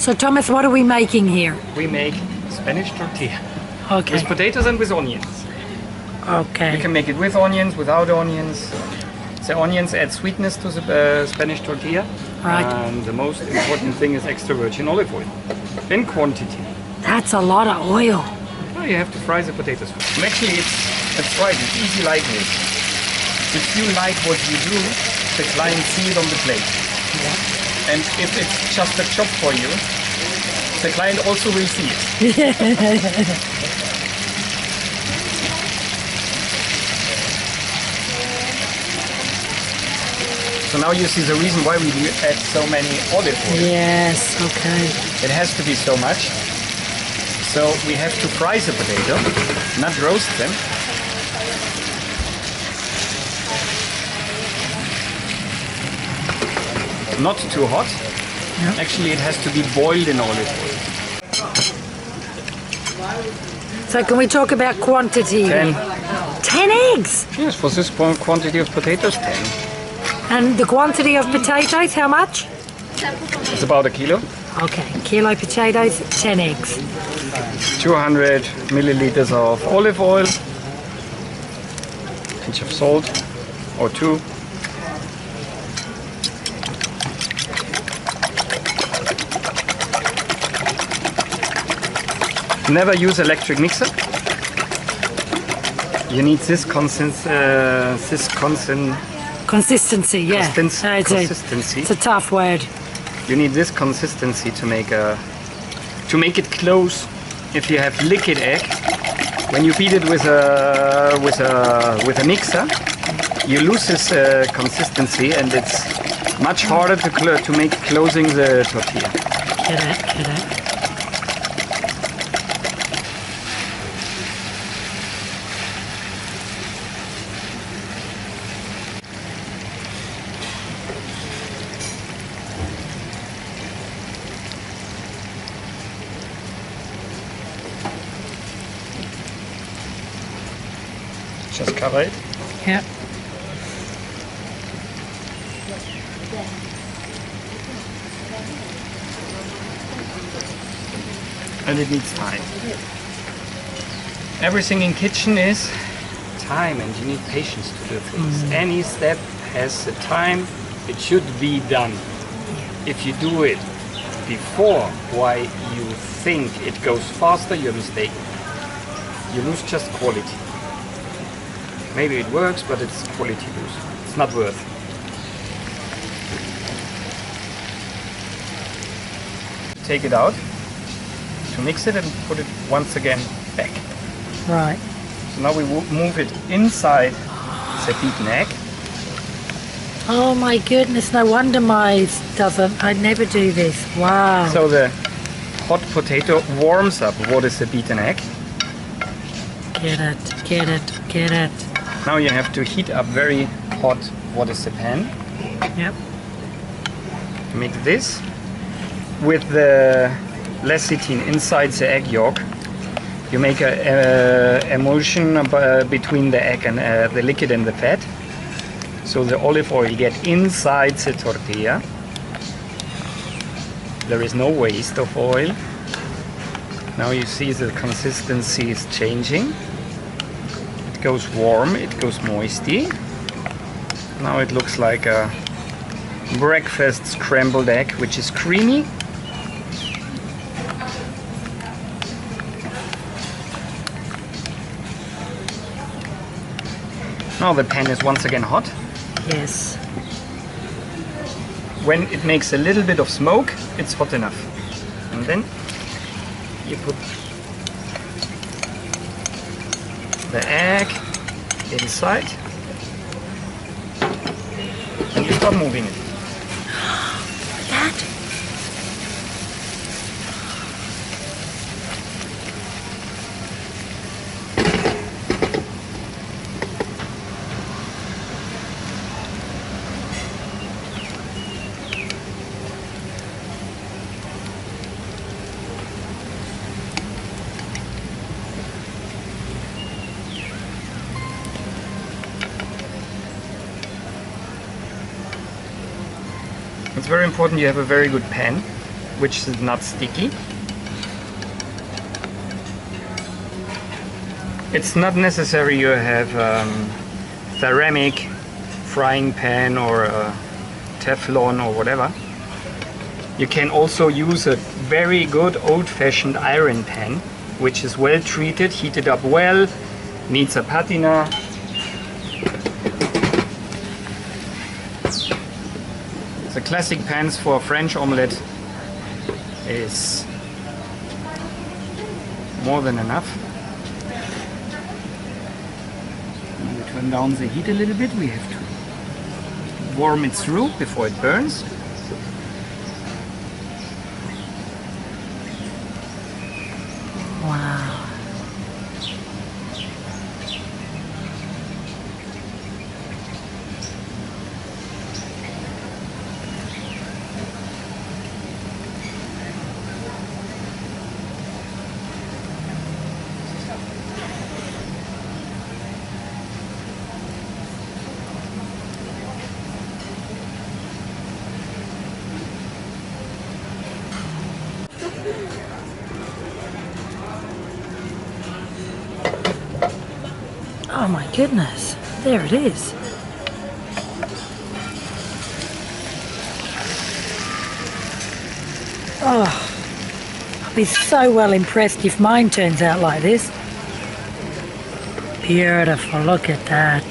So Thomas, what are we making here? We make Spanish tortilla. Okay. With potatoes and with onions. Okay. You can make it with onions, without onions. The onions add sweetness to the Spanish tortilla. Right. And the most important thing is extra virgin olive oil. In quantity. That's a lot of oil. Well, you have to fry the potatoes first. And actually, it's right. It's easy like this. If you like what you do, the client see it on the plate. Yeah. And if it's just a job for you, the client also will see it. So now you see the reason why we add so many olive oil. Yes, okay. It has to be so much. So we have to fry the potato, not roast them. Not too hot. Yep. Actually, it has to be boiled in olive oil. So can we talk about quantity? 10. 10 eggs? Yes, for this quantity of potatoes, 10. And the quantity of potatoes, how much? It's about a kilo. Okay, kilo potatoes, 10 eggs. 200 milliliters of olive oil. Pinch of salt, or 2. Never use electric mixer. You need this Consistency, yeah. Consistency. It's a tough word. You need this consistency to make it close. If you have liquid egg, when you beat it with a mixer, you lose this consistency, and it's much harder to make closing the tortilla. Get it. Just cover it. Yeah. And it needs time. Everything in kitchen is time, and you need patience to do things. Any step has a time. It should be done. If you do it before why you think it goes faster, you're mistaken. You lose just quality. Maybe it works, but it's quality lose. It's not worth. Take it out to mix it and put it once again back. Right. So now we will move it inside the beaten egg. Oh my goodness, no wonder I never do this. Wow. So the hot potato warms up what is the beaten egg. Get it. Now you have to heat up very hot what is the pan. Yep. Make this with the lecithin inside the egg yolk. You make a emulsion between the egg and the liquid and the fat. So the olive oil gets inside the tortilla. There is no waste of oil. Now you see the consistency is changing. It goes warm, it goes moisty. Now it looks like a breakfast scrambled egg, which is creamy. Now the pan is once again hot. Yes. When it makes a little bit of smoke, it's hot enough. And then you put the egg inside and you start moving it. That? It's very important you have a very good pan. which is not sticky. It's not necessary you have ceramic frying pan or a Teflon or whatever. You can also use a very good old-fashioned iron pan, which is well treated, heated up well, needs a patina. The classic pans for French omelette is more than enough. Now we turn down the heat a little bit. We have to warm it through before it burns. Wow. Oh my goodness, there it is. Oh, I'll be so well impressed if mine turns out like this. Beautiful, look at that.